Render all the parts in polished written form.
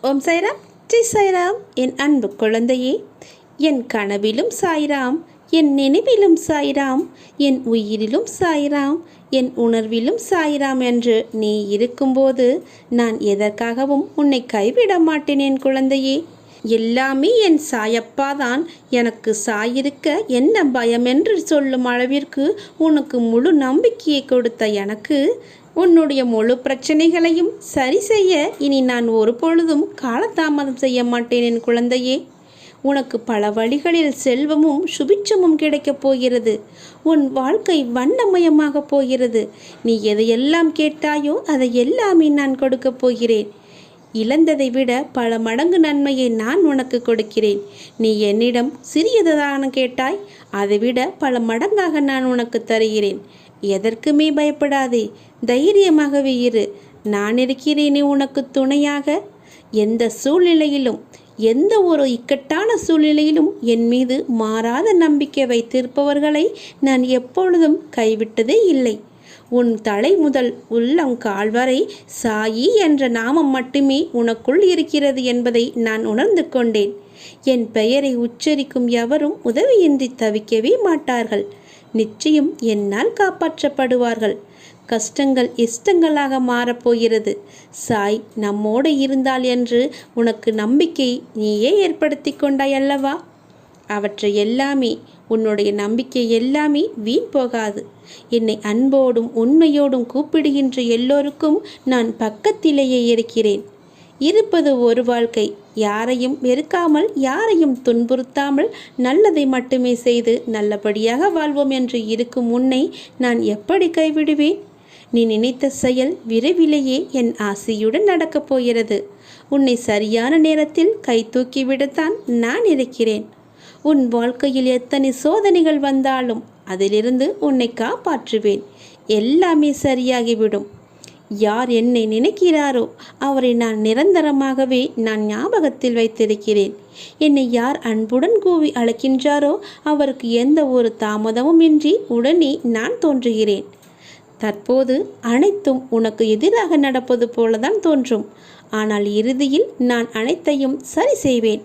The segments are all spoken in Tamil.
ஓம் சாய்ராம், ஜெய் சாய்ராம். என் அன்பு குழந்தையே, என் கனவிலும் சாய்ராம், என் நினைவிலும் சாய்ராம், என் உயிரிலும் சாய்ராம், என் உணர்விலும் சாய்ராம் என்று நீ இருக்கும்போது நான் எதற்காகவும் உன்னை கைவிட மாட்டேன் என் குழந்தையே. எல்லாமே என் சாயப்பா தான். எனக்கு சாயிருக்க என்ன பயம் என்று சொல்லும் அளவிற்கு உனக்கு முழு நம்பிக்கையை கொடுத்த எனக்கு உன்னுடைய முழு பிரச்சனைகளையும் சரி செய்ய இனி நான் ஒரு பொழுதும் காலதாமதம் செய்ய மாட்டேன் என் குழந்தையே. உனக்கு பல வழிகளில் செல்வமும் சுபிட்சமும் கிடைக்கப் போகிறது. உன் வாழ்க்கை வண்ணமயமாக போகிறது. நீ எதையெல்லாம் கேட்டாயோ அதை எல்லாமே நான் கொடுக்கப் போகிறேன். இழந்ததை விட பல மடங்கு நன்மையை நான் உனக்கு கொடுக்கிறேன். நீ என்னிடம் சிறியதான கேட்டாய், அதைவிட பல மடங்காக நான் உனக்கு தருகிறேன். எதற்குமே பயப்படாதே, தைரியமாகவே இரு. நான் இருக்கிறேனே உனக்கு துணையாக. எந்த சூழ்நிலையிலும், எந்த ஒரு இக்கட்டான சூழ்நிலையிலும் என் மீது மாறாத நம்பிக்கை வைத்திருப்பவர்களை நான் எப்பொழுதும் கைவிட்டதே இல்லை. உன் தலை முதல் உள்ளம் கால் வரை சாயி என்ற நாமம் மட்டுமே உனக்குள் இருக்கிறது என்பதை நான் உணர்ந்து கொண்டேன். என் பெயரை உச்சரிக்கும் எவரும் உதவியின்றி தவிக்கவே மாட்டார்கள். நிச்சயம் என்னால் காப்பாற்றப்படுவார்கள். கஷ்டங்கள் இஷ்டங்களாக மாறப்போகிறது. சாய் நம்மோடு இருந்தால் என்று உனக்கு நம்பிக்கை நீயே ஏற்படுத்தி கொண்டாய் அல்லவா? அவற்றை எல்லாமே, உன்னுடைய நம்பிக்கை எல்லாமே வீண் போகாது. என்னை அன்போடும் உண்மையோடும் கூப்பிடுகின்ற எல்லோருக்கும் நான் பக்கத்திலேயே இருக்கிறேன். இருப்பது ஒரு வாழ்க்கை. யாரையும் வெறுக்காமல், யாரையும் துன்புறுத்தாமல், நல்லதை மட்டுமே செய்து நல்லபடியாக வாழ்வோம் என்று இருக்கும் உன்னை நான் எப்படி கைவிடுவேன்? நீ நினைத்த செயல் விரைவிலேயே என் ஆசையுடன் நடக்கப் போகிறது. உன்னை சரியான நேரத்தில் கை தூக்கிவிடத்தான் நான் இருக்கிறேன். உன் வாழ்க்கையில் எத்தனை சோதனைகள் வந்தாலும் அதிலிருந்து உன்னை காப்பாற்றுவேன். எல்லாமே சரியாகிவிடும். யார் என்னை நினைக்கிறாரோ அவரை நான் நிரந்தரமாகவே ஞாபகத்தில் வைத்திருக்கிறேன். என்னை யார் அன்புடன் கூவி அழைக்கின்றாரோ அவருக்கு எந்த ஒரு தாமதமும் இன்றி உடனே நான் தோன்றுகிறேன். தற்போது அனைத்தும் உனக்கு எதிராக நடப்பது போலதான் தோன்றும். ஆனால் இறுதியில் நான் அனைத்தையும் சரி செய்வேன்.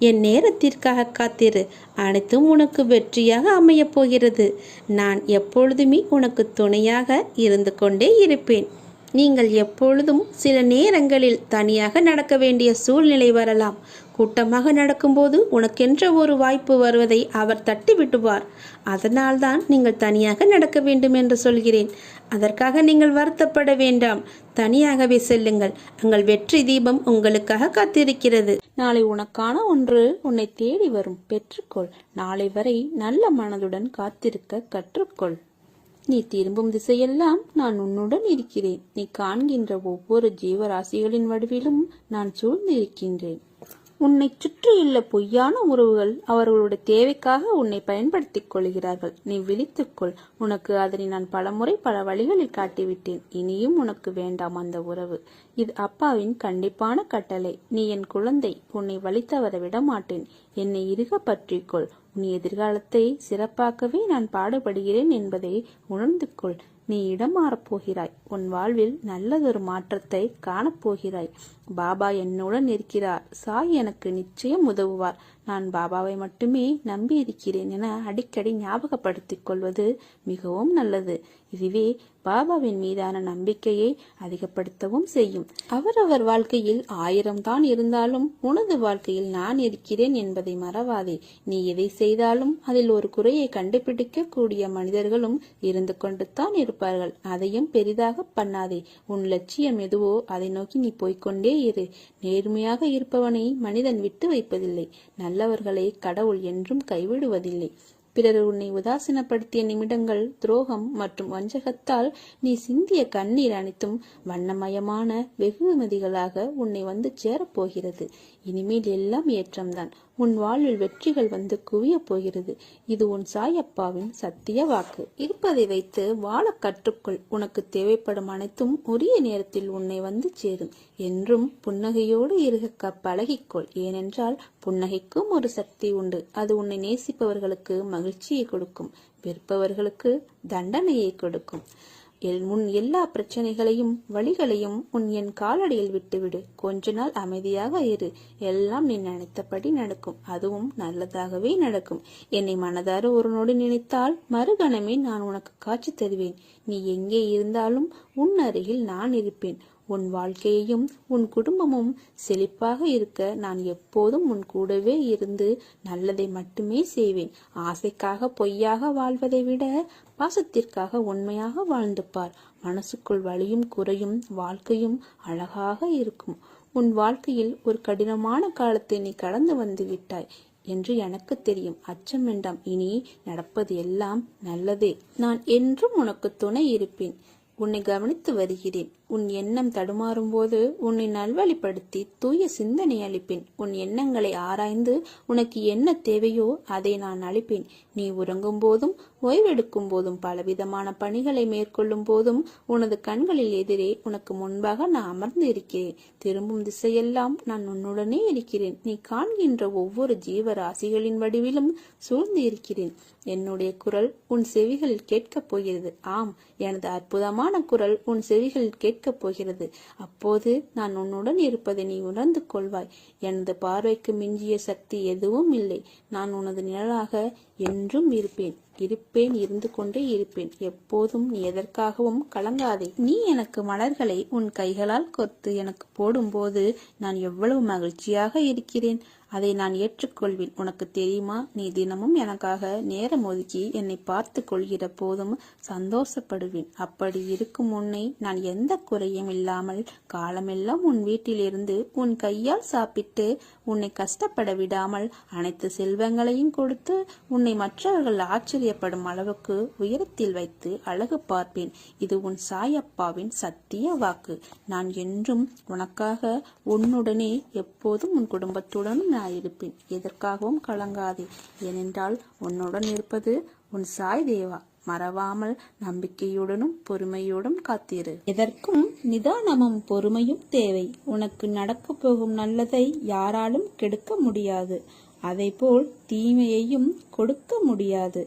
என் நேரத்திற்காக காத்திரு. அனைத்தும் உனக்கு வெற்றியாக அமையப் போகிறது. நான் எப்பொழுதுமே உனக்கு துணையாக இருந்து கொண்டே இருப்பேன். நீங்கள் எப்பொழுதும் சில நேரங்களில் தனியாக நடக்க வேண்டிய சூழ்நிலை வரலாம். கூட்டமாக நடக்கும்போது உனக்கென்ற ஒரு வாய்ப்பு வருவதை அவர் தட்டி விட்டுவார். அதனால்தான் நீங்கள் தனியாக நடக்க வேண்டும் என்று சொல்கிறேன். அதற்காக நீங்கள் வருத்தப்பட வேண்டாம். தனியாகவே செல்லுங்கள். உங்கள் வெற்றி தீபம் உங்களுக்காக காத்திருக்கிறது. நாளை உனக்கான ஒன்று உன்னை தேடி வரும். பெற்றுக்கொள். நாளை வரை நல்ல மனதுடன் காத்திருக்க கற்றுக்கொள். நீ திரும்பும் திசையெல்லாம் நான் உன்னுடன் இருக்கிறேன். நீ காண்கின்ற ஒவ்வொரு ஜீவராசிகளின் வடிவிலும் நான் சூழ்ந்திருக்கின்றேன். உன்னை சுற்றியுள்ள பொய்யான உறவுகள் அவர்களுடைய தேவைக்காக உன்னை பயன்படுத்திக் கொள்கிறார்கள். நீ விழித்துக்கொள். உனக்கு அதனை நான் பலமுறை பல வழிகளில் காட்டிவிட்டேன். இனியும் உனக்கு வேண்டாம் அந்த உறவு. இது அப்பாவின் கண்டிப்பான கட்டளை. நீ என் குழந்தை. உன்னை வழி தவற விட மாட்டேன். என்னை இறுக பற்றிக்கொள். உன் எதிர்காலத்தை சிறப்பாக்கவே நான் பாடுபடுகிறேன் என்பதை உணர்ந்து கொள். நீ இடம் மாறப்போகிறாய். உன் வாழ்வில் நல்லதொரு மாற்றத்தை காணப்போகிறாய். பாபா என்னுடன் இருக்கிறார். சாய் எனக்கு நிச்சயம் உதவுவார். நான் பாபாவை மட்டுமே நம்பி இருக்கிறேன் என அடிக்கடி ஞாபகப்படுத்திக் கொள்வது மிகவும் நல்லது. இதுவே பாபாவின் மீதான நம்பிக்கையை அதிகப்படுத்தவும் செய்யும். அவரவர் வாழ்க்கையில் 1000 தான் இருந்தாலும் உனது வாழ்க்கையில் நான் இருக்கிறேன் என்பதை மறவாதே. நீ எதை செய்தாலும் அதில் ஒரு குறையை கண்டுபிடிக்க கூடிய மனிதர்களும் இருந்து கொண்டு தான் இருப்பார்கள். அதையும் பெரிதாக பண்ணாதே. உன் லட்சியம் எதுவோ அதை நோக்கி நீ போய்கொண்டே இரு. நேர்மையாக இருப்பவனை மனிதன் விட்டு வைப்பதில்லை. நல்லவர்களை கடவுள் என்றும் கைவிடுவதில்லை. பிறர் உன்னை உதாசீனப்படுத்திய நிமிடங்கள், துரோகம் மற்றும் வஞ்சகத்தால் நீ சிந்திய கண்ணீர் அனைத்தும் வண்ணமயமான வெகுமதிகளாக உன்னை வந்து சேரப்போகிறது. இனிமேல் எல்லாம் ஏற்றம்தான். உன் வாழ்வில் வெற்றிகள் வந்து குவிய போகிறது. இது உன் சாயப்பாவின் சத்திய வாக்கு. இருப்பதை வைத்து வாழ கற்றுக்கொள். உனக்கு தேவைப்படும் அனைத்தும் உரிய நேரத்தில் உன்னை வந்து சேரும். என்றும் புன்னகையோடு இருக்க பழகிக்கொள். ஏனென்றால் புன்னகைக்கும் ஒரு சக்தி உண்டு. அது உன்னை நேசிப்பவர்களுக்கு மகிழ்ச்சியை கொடுக்கும், வெறுப்பவர்களுக்கு தண்டனையை கொடுக்கும். உன் எல்லா பிரச்சனைகளையும் வழிகளையும் என் காலடியில் விட்டுவிடு. கொஞ்ச நாள் அமைதியாக இரு. எல்லாம் நீ நினைத்தபடி நடக்கும். அதுவும் நல்லதாகவே நடக்கும். என்னை மனதார ஒரு நொடி நினைத்தால் மறுகணமே நான் உனக்கு காட்சி தருவேன். நீ எங்கே இருந்தாலும் உன் அருகில் நான் இருப்பேன். உன் வாழ்க்கையையும் உன் குடும்பமும் செழிப்பாக இருக்க நான் எப்போதும் உன் கூடவே இருந்து நல்லதை மட்டுமே செய்வேன். ஆசைக்காக பொய்யாக வாழ்வதை விட பாசத்திற்காக உண்மையாக வாழ்ந்து பார். மனசுக்குள் வலியும் குறையும், வாழ்க்கையும் அழகாக இருக்கும். உன் வாழ்க்கையில் ஒரு கடினமான காலத்தை நீ கடந்து வந்து விட்டாய் என்று எனக்கு தெரியும். அச்சம் வேண்டாம். இனி நடப்பது எல்லாம் நல்லதே. நான் என்றும் உனக்கு துணை இருப்பேன். உன்னை கவனித்து வருகிறேன். உன் எண்ணம் தடுமாறும் போது உன்னை நல்வழிப்படுத்தி தூய சிந்தனை அளிப்பேன். உன் எண்ணங்களை ஆராய்ந்து உனக்கு என்ன தேவையோ அதை நான் அளிப்பேன். நீ உறங்கும் போதும் ஓய்வெடுக்கும் போதும் பலவிதமான பணிகளை மேற்கொள்ளும் போதும் உனது கண்களில் எதிரே உனக்கு முன்பாக நான் அமர்ந்து இருக்கிறேன். திரும்பும் திசையெல்லாம் நான் உன்னுடனே இருக்கிறேன். நீ காண்கின்ற ஒவ்வொரு ஜீவராசிகளின் வடிவிலும் சூழ்ந்து இருக்கிறேன். என்னுடைய குரல் உன் செவிகளில் கேட்கப் போகிறது. ஆம், எனது அற்புதமான குரல் உன் செவிகளில் கேட்கப் போகிறது. அப்போது நான் உன்னுடன் இருப்பதை நீ உணர்ந்து கொள்வாய். எனது பார்வைக்கு மிஞ்சிய சக்தி எதுவும் இல்லை. நான் உனது நிழலாக என்றும் இருப்பேன். இருந்து கொண்டே இருப்பேன். எப்போதும் நீ எதற்காகவும் கலங்காதே. நீ எனக்கு மலர்களை உன் கைகளால் கொத்து எனக்கு போடும்போது நான் எவ்வளவு மகிழ்ச்சியாக இருக்கிறேன். அதை நான் ஏற்றுக்கொள்வேன். உனக்கு தெரியுமா, நீ தினமும் எனக்காக நேரம் ஒதுக்கி என்னை பார்த்து கொள்கிற போதும் சந்தோஷப்படுவேன். அப்படி இருக்கும் உன்னை நான் எந்த குறையும் இல்லாமல் காலமெல்லாம் உன் வீட்டிலிருந்து உன் கையால் சாப்பிட்டு உன்னை கஷ்டப்பட விடாமல் அனைத்து செல்வங்களையும் கொடுத்து உன்னை மற்றவர்கள் ஆச்சரியப்படும் அளவுக்கு உயரத்தில் வைத்து அழகு பார்ப்பேன். இது உன் சாயப்பாவின் சத்திய வாக்கு. நான் என்றும் உனக்காக உன்னுடனே எப்போதும் உன் குடும்பத்துடனும் நான் இருப்பேன். எதற்காகவும் கலங்காதே. ஏனென்றால் உன்னுடன் இருப்பது உன் சாய் தேவா. மறவாமல் நம்பிக்கையுடனும் பொறுமையோடும் காத்திரு. எதற்கும் நிதானமும் பொறுமையும் தேவை. உனக்கு நடக்க போகும் நல்லதை யாராலும் கெடுக்க முடியாது. அதைப்போல் தீமையையும் கொடுக்க முடியாது.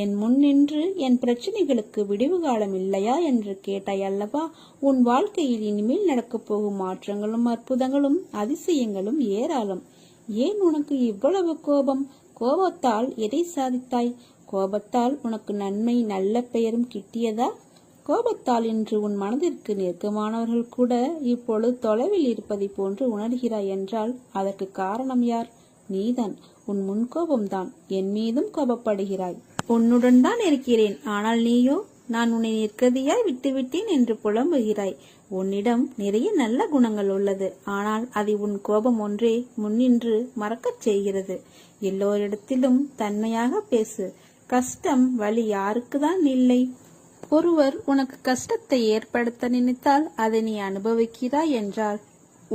என் முன் நின்று என் பிரச்சனைகளுக்கு விடிவு காலம் இல்லையா என்று கேட்டாய் அல்லவா? உன் வாழ்க்கையில் இனிமேல் நடக்கப் போகும் மாற்றங்களும் அற்புதங்களும் அதிசயங்களும் ஏராளம். ஏன் உனக்கு இவ்வளவு கோபம்? கோபத்தால் எதை சாதித்தாய்? கோபத்தால் உனக்கு நன்மை நல்ல பெயரும் கிட்டியதா? கோபத்தால் இன்று உன் மனதிற்கு நெருக்கமானவர்கள் கூட இப்பொழுது தொலைவில் இருப்பதை போன்று உணர்கிறாய் என்றால் அதற்கு காரணம் யார்? நீதான். உன் முன்கோபம்தான். என் மீதும் கோபப்படுகிறாய். உன்னுடன் தான் இருக்கிறேன். ஆனால் நீயோ நான் உன்னை நிற்கதியாய் விட்டுவிட்டேன் என்று புலம்புகிறாய். உன்னிடம் நிறைய நல்ல குணங்கள் உள்ளது. ஆனால் அதை உன் கோபம் ஒன்றே முன்னின்று மறக்கச் செய்கிறது. எல்லோரிடத்திலும் தன்மையாக பேசு. கஷ்டம் வலி யாருக்குதான் இல்லை? ஒருவர் உனக்கு கஷ்டத்தை ஏற்படுத்த நினைத்தால் அதை நீ அனுபவிக்கிறாய் என்றால்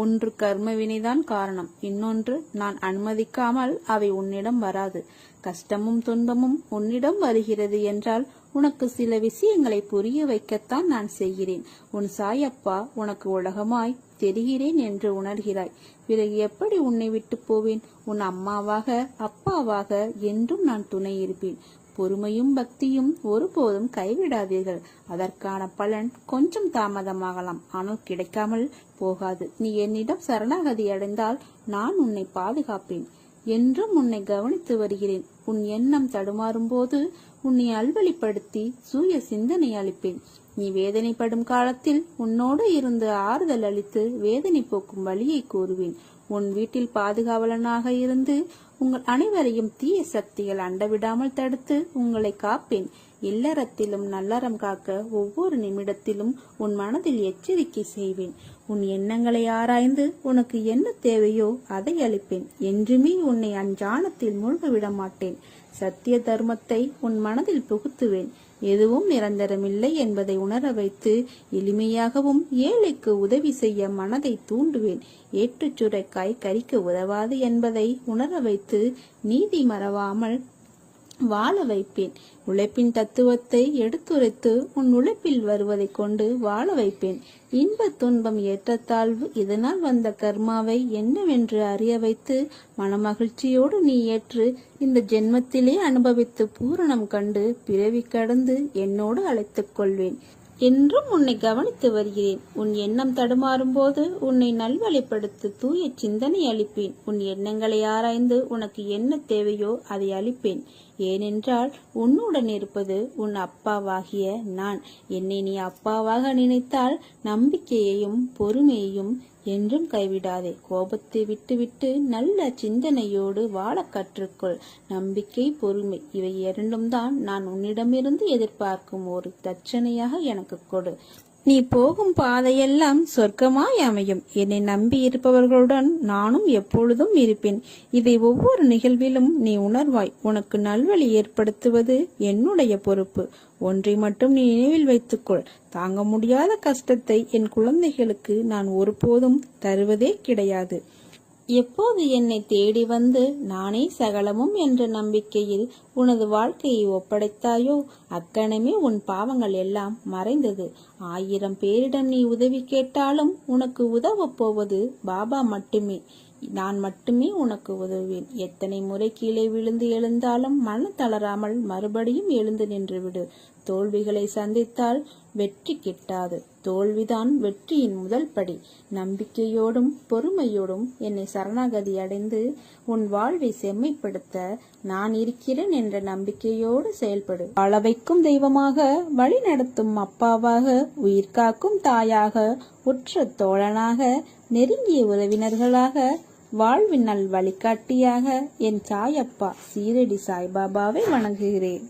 ஒன்று கர்ம வினைதான் காரணம். இன்னொன்று நான் அனுமதிக்காமல் அவை உன்னிடம் வராது. கஷ்டமும் துன்பமும் உன்னிடம் வருகிறது என்றால் உனக்கு சில விஷயங்களை புரிய வைக்கத்தான் நான் செய்கிறேன். உன் சாயப்பா உனக்கு உலகமாய் தெரிகிறேன் என்று உணர்கிறாய். பிறகு எப்படி உன்னை விட்டு போவேன்? உன் அம்மாவாக அப்பாவாக என்றும் நான் துணை இருப்பேன். பொறுமையும் பக்தியும் ஒருபோதும் கைவிடாதீர்கள். அதற்கான பலன் கொஞ்சம் தாமதமாகலாம், ஆனால் கிடைக்காமல் போகாது. நீ என்னிடம் சரணாகதி அடைந்தால் நான் உன்னை பாதுகாப்பேன். என்றும் உன்னை கவனித்து வருகிறேன். உன் எண்ணம் தடுமாறும் போது உன்னை அல்வழிப்படுத்தி சூய சிந்தனை அளிப்பேன். நீ வேதனைப்படும் காலத்தில் உன்னோடு இருந்து ஆறுதல் அளித்து வேதனை போக்கும் வழியை கூறுவேன். உன் வீட்டில் பாதுகாவலனாக இருந்து உங்கள் அனைவரையும் தீய சக்திகள் அண்டவிடாமல் தடுத்து உங்களை காப்பேன். இல்லறத்திலும் நல்லறம் காக்க ஒவ்வொரு நிமிடத்திலும் உன் மனதில் எச்சரிக்கை செய்வேன். உன் எண்ணங்களை ஆராய்ந்து உனக்கு என்ன தேவையோ அதை அளிப்பேன். என்றுமே உன்னை அஞ்ஞானத்தில் மூழ்க விட மாட்டேன். சத்திய தர்மத்தை உன் மனதில் புகுத்துவேன். எதுவும் நிரந்தரமில்லை என்பதை உணர வைத்து எளிமையாகவும் ஏழைக்கு உதவி செய்ய மனதை தூண்டுவேன். ஏற்றுச்சுரைக்காய் கறிக்கு உதவாது என்பதை உணர வைத்து நீதி மறவாமல் வாழ வைப்பேன். உழைப்பின் தத்துவத்தை எடுத்துரைத்து உன் உழைப்பில் வருவதை கொண்டு வாழ வைப்பேன். இன்ப துன்பம் ஏற்றத்தாழ்வு இதனால் வந்த கர்மாவை என்னவென்று அறிய வைத்து மனமகிழ்ச்சியோடு நீ ஏற்று இந்த ஜென்மத்திலே அனுபவித்து பூரணம் கண்டு பிறவி கடந்து என்னோடு அழைத்துக் கொள்வேன். என்றும் உன்னை கவனித்து வருகிறேன். உன் எண்ணம் தடுமாறும் போது உன்னை நல்வழிப்படுத்த தூய சிந்தனை அளிப்பேன். உன் எண்ணங்களை ஆராய்ந்து உனக்கு என்ன தேவையோ அதை அளிப்பேன். ஏனென்றால் உன்னுடன் இருப்பது உன் அப்பாவாகிய நான். என்னை நீ அப்பாவாக நினைத்தால் நம்பிக்கையையும் பொறுமையையும் என்றும் கைவிடாதே. கோபத்தை விட்டுவிட்டு நல்ல சிந்தனையோடு வாழ கற்றுக்கொள். நம்பிக்கை, பொறுமை இவை இரண்டும் தான் நான் உன்னிடமிருந்து எதிர்பார்க்கும் ஒரு தட்சணையாக எனக்கு கொடு. நீ போகும் பாதையெல்லாம் சொர்க்கமாய் அமையும். என்னை நம்பி இருப்பவர்களுடன் நானும் எப்பொழுதும் இருப்பேன். இதை ஒவ்வொரு நிகழ்விலும் நீ உணர்வாய். உனக்கு நல்வழி ஏற்படுத்துவது என்னுடைய பொறுப்பு. ஒன்றை மட்டும் நீ நினைவில் வைத்துக்கொள். தாங்க முடியாத கஷ்டத்தை என் குழந்தைகளுக்கு நான் ஒருபோதும் தருவதே கிடையாது. எப்போது என்னை தேடி வந்து நானே சகலமும் என்ற நம்பிக்கையில் உனது வாழ்க்கையை ஒப்படைத்தாயோ அக்கணமே உன் பாவங்கள் எல்லாம் மறைந்தது. 1000 பேரிடம் நீ உதவி கேட்டாலும் உனக்கு உதவப் போவது பாபா மட்டுமே. நான் மட்டுமே உனக்கு உதவுவேன். எத்தனை முறை கீழே விழுந்து எழுந்தாலும் மன தளராமல் மறுபடியும் எழுந்து நின்று விடு. தோல்விகளை சந்தித்தால் வெற்றி கிட்டாது. தோல்விதான் வெற்றியின் முதல் படி. நம்பிக்கையோடும் பொறுமையோடும் என்னை சரணாகதி அடைந்து உன் வாழ்வை செம்மைப்படுத்த நான் இருக்கிறேன் என்ற நம்பிக்கையோடு செயல்படு. வாழ வைக்கும் தெய்வமாக, வழி நடத்தும் அப்பாவாக, உயிர் காக்கும் தாயாக, உற்ற தோழனாக, நெருங்கிய உறவினர்களாக, வாழ்வின் நல் வழிகாட்டியாக என் சாயப்பா சீரடி சாய்பாபாவை வணங்குகிறேன்.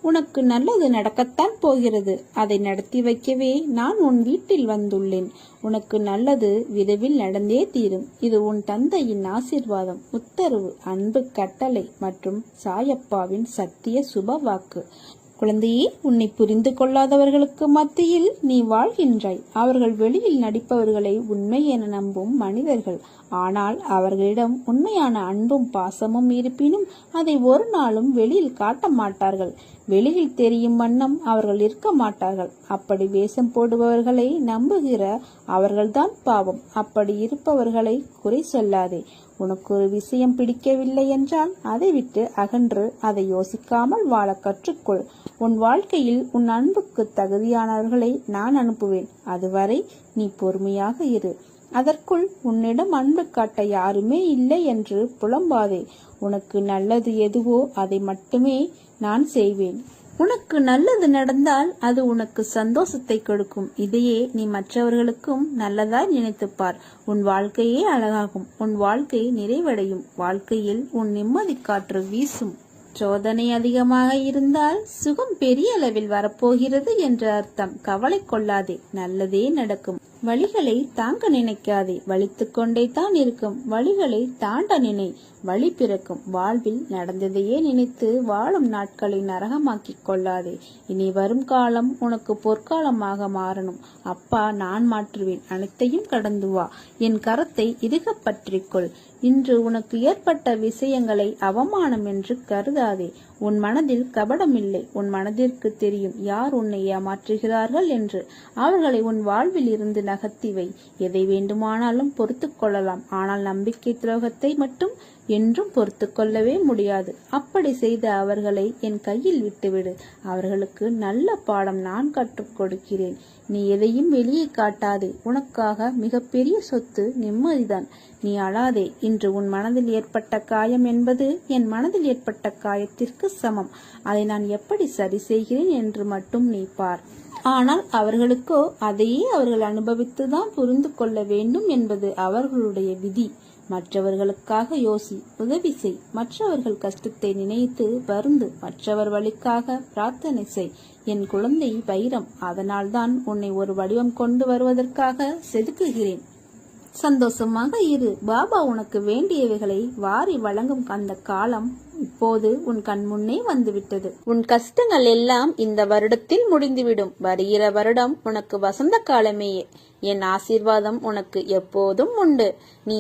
உனக்கு நல்லது நடக்கத்தான் போகிறது. அதை நடத்தி வைக்கவே நான் உன் வீட்டில் வந்துள்ளேன். உனக்கு நல்லது விரைவில் நடந்தே தீரும். இது உன் தந்தையின் ஆசீர்வாதம், உத்தரவு, அன்பு கட்டளை மற்றும் சாயப்பாவின் சத்திய சுப வாக்கு. குழந்தையே, உன்னை புரிந்து கொள்ளாதவர்களுக்கு மத்தியில் நீ வாழ்கின்றாய். அவர்கள் வெளியில் நடிப்பவர்களை உண்மை என நம்பும் மனிதர்கள். ஆனால் அவர்களிடம் உண்மையான அன்பும் பாசமும் இருப்பினும் அதை ஒரு நாளும் வெளியில் காட்ட மாட்டார்கள். வெளியில் தெரியும் வண்ணம் அவர்கள் இருக்க மாட்டார்கள். அப்படி வேஷம் போடுபவர்களை நம்புகிற அவர்கள்தான் பாவம். அப்படி இருப்பவர்களை குறை சொல்லாதே. உனக்கு ஒரு விஷயம் பிடிக்கவில்லை என்றால் அதை விட்டு அகன்று அதை யோசிக்காமல் வாழ கற்றுக்கொள். உன் வாழ்க்கையில் உன் அன்புக்கு தகுதியானவர்களை நான் அனுப்புவேன். அதுவரை நீ பொறுமையாக இரு. அதற்குள் உன்னிடம் அன்பு காட்ட யாருமே இல்லை என்று புலம்பாதே. உனக்கு நல்லது எதுவோ அதை மட்டுமே நான் செய்வேன். உனக்கு நல்லது நடந்தால் அது உனக்கு சந்தோஷத்தை கொடுக்கும். இதையே நீ மற்றவர்களுக்கும் நல்லதாய் நினைத்துப்பார். உன் வாழ்க்கையே அழகாகும். உன் வாழ்க்கை நிறைவடையும். வாழ்க்கையில் உன் நிம்மதி காற்று வீசும். சோதனை அதிகமாக இருந்தால் சுகம் பெரிய அளவில் வரப்போகிறது என்று அர்த்தம். கவலை கொள்ளாதே, நல்லதே நடக்கும். வழிகளை தாங்க நினைக்காதே, வலித்து கொண்டே தான் இருக்கும். வழிகளை தாண்ட நினை, வழி பிறக்கும். வாழ்வில் நடந்ததையே நினைத்து வாழும் நாட்களை நரகமாக்கிக் கொள்ளாதே. இனி வரும் காலம் உனக்கு பொற்காலமாக மாறணும். அப்பா நான் மாற்றுவேன். அனைத்தையும் கடந்து வா. என் கரத்தை இறுக பற்றிக்கொள். இன்று உனக்கு ஏற்பட்ட விஷயங்களை அவமானம் என்று கருதாதே. உன் மனதில் கபடமில்லை. உன் மனதிற்கு தெரியும் யார் உன்னை ஏமாற்றுகிறார்கள் என்று. அவர்களை உன் வாழ்வில் இருந்து நகர்த்தி வை. எதை வேண்டுமானாலும் பொறுத்து கொள்ளலாம். ஆனால் நம்பிக்கை துரோகத்தை மட்டும் என்றும் பொறுத்து கொள்ளவே முடியாது. அப்படி செய்த அவர்களை என் கையில் விட்டுவிடு. அவர்களுக்கு நல்ல பாடம் நான் கற்றுக் கொடுக்கிறேன். நீ எதையும் வெளியே காட்டாதே. உனக்காக மிகப்பெரிய சொத்து நிம்மதிதான். நீ அழாதே. இன்று உன் மனதில் ஏற்பட்ட காயம் என்பது என் மனதில் ஏற்பட்ட காயத்திற்கு சமம். அதை நான் எப்படி சரி செய்கிறேன் என்று மட்டும் நீ பார். ஆனால் அவர்களுக்கோ அதையே அவர்கள் அனுபவித்துதான் புரிந்து கொள்ள வேண்டும் என்பது அவர்களுடைய விதி. மற்றவர்களுக்காக யோசி, உதவி செய். மற்றவர்கள் கஷ்டத்தை நினைத்து வருந்து. மற்றவர் வழிக்காக பிரார்த்தனை செய். என் குழந்தை வைரம். அதனால்தான் உன்னை ஒரு வடிவம் கொண்டு வருவதற்காக செதுக்குகிறேன். சந்தோஷமாக இரு. பாபா உனக்கு வேண்டியவைகளை வாரி வழங்கும் அந்த காலம் இப்போது உன் கண் முன்னே வந்துவிட்டது. உன் கஷ்டங்கள் எல்லாம் இந்த வருடத்தில் முடிந்துவிடும். வருகிற வருடம் உனக்கு வசந்த காலமேயே. என் ஆசீர்வாதம் உனக்கு எப்போதும் உண்டு. நீ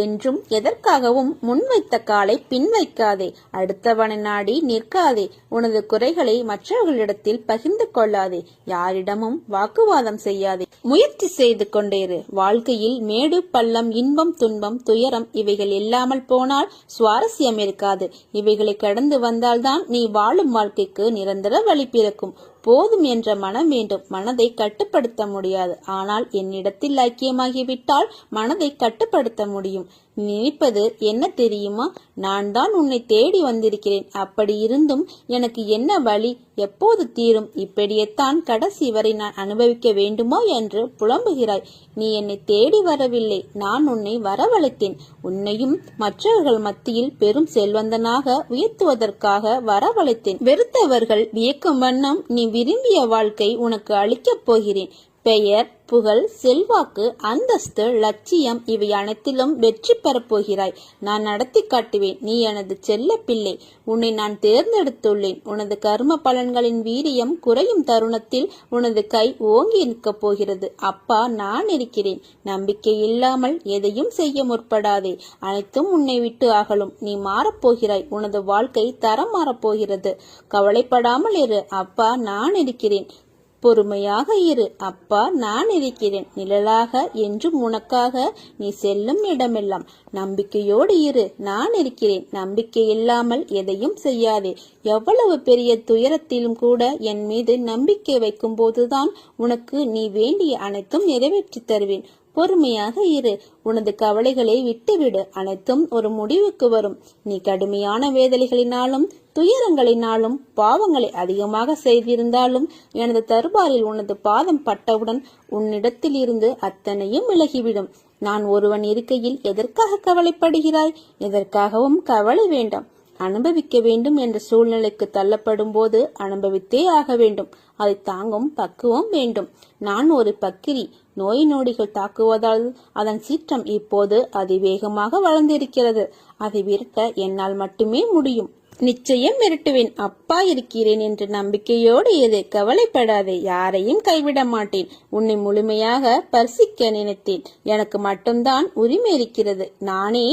என்றும் எதற்காகவும் முன்வைத்த காலை பின் வைக்காதே. அடுத்தவனை நாடி நிற்காதே. உனது குறைகளை மற்றவர்களிடத்தில் பகிர்ந்து கொள்ளாதே. யாரிடமும் வாக்குவாதம் செய்யாதே. முயற்சி செய்து கொண்டேரு. வாழ்க்கையில் மேடு பள்ளம், இன்பம் துன்பம் துயரம் இவைகள் இல்லாமல் போனால் சுவாரஸ்யம் இருக்காது. இவைகளை கடந்து வந்தால்தான் நீ வாழும் வாழ்க்கைக்கு நிரந்தர வழி பிறக்கும். போதும் என்ற மனம் வேண்டும். மனதை கட்டுப்படுத்த முடியாது. ஆனால் என்னிடத்தில் ஐக்கியமாகிவிட்டால் மனதை கட்டுப்படுத்த முடியும். நினைப்பது என்ன தெரியுமா? நான் தான் உன்னை தேடி வந்திருக்கிறேன். அப்படி இருந்தும் எனக்கு என்ன வழி? எப்போது தீரும்? இப்படியேத்தான் கடைசி வரை நான் அனுபவிக்க வேண்டுமோ என்று புலம்புகிறாய். நீ என்னை தேடி வரவில்லை, நான் உன்னை வரவழைத்தேன். உன்னையும் மற்றவர்கள் மத்தியில் பெரும் செல்வந்தனாக உயர்த்துவதற்காக வரவழைத்தேன். வெறுத்தவர்கள் வியக்கும் வண்ணம் நீ விரும்பிய வாழ்க்கை உனக்கு அளிக்கப் போகிறேன். பெயர், புகழ், செல்வாக்கு, அந்தஸ்து, லட்சியம் இவை அனைத்திலும் வெற்றி பெறப்போகிறாய். நான் நடத்தி காட்டுவேன். நீ எனது செல்ல பிள்ளை. உன்னை நான் தேர்ந்தெடுத்துள்ளேன். உனது கர்ம பலன்களின் வீரியம் குறையும் தருணத்தில் உனது கை ஓங்கி நிற்கப் போகிறது. அப்பா நான் இருக்கிறேன். நம்பிக்கை இல்லாமல் எதையும் செய்ய முற்படாதே. அனைத்தும் உன்னை விட்டு அகலும். நீ மாறப்போகிறாய். உனது வாழ்க்கை தரம் மாறப்போகிறது. கவலைப்படாமல் இரு. அப்பா நான் இருக்கிறேன். பொறுமையாக இரு. அப்பா நான் இருக்கிறேன். நிழலாக என்றும் உனக்காக நீ செல்லும் இடமெல்லாம். நம்பிக்கையோடு இரு. நான் இருக்கிறேன். நம்பிக்கை இல்லாமல் எதையும் செய்யாதே. எவ்வளவு பெரிய துயரத்திலும் கூட என் மீது நம்பிக்கை வைக்கும் போதுதான் உனக்கு நீ வேண்டிய அனைத்தும் நிறைவேற்றி தருவேன். பொறுமையாக இரு. உனது கவலைகளை விட்டுவிடு. அனைத்தும் ஒரு முடிவுக்கு வரும். நீ கடுமையான வேதனைகளினாலும் துயரங்களினாலும் பாவங்களை அதிகமாக செய்திருந்தாலும் எனது தர்பாரில் உனது பாதம் பட்டவுடன் உன்னிடத்தில் இருந்து அத்தனையும் விலகிவிடும். நான் ஒருவன் இருக்கையில் எதற்காக கவலைப்படுகிறாய்? எதற்காகவும் கவலை வேண்டாம். அனுபவிக்க வேண்டும் என்ற சூழ்நிலைக்கு தள்ளப்படும் போது அனுபவித்தே ஆக வேண்டும். அதை தாங்கும் பக்குவம் வேண்டும். நான் ஒரு பக்கிரி. நோய் நொடிகள் தாக்குவதால் அதன் சீற்றம் இப்போது அதிவேகமாக வளர்ந்திருக்கிறது. அதை விரட்ட என்னால் மட்டுமே முடியும். நிச்சயம் மிரட்டுவேன். அப்பா இருக்கிறேன் என்று நம்பிக்கையோடு இரு. கவலைப்படாதே. யாரையும் கைவிட மாட்டேன். உன்னை முழுமையாக பரிசிக்க நினைத்தேன். எனக்கு மட்டும்தான் உரிமை இருக்கிறது. நானே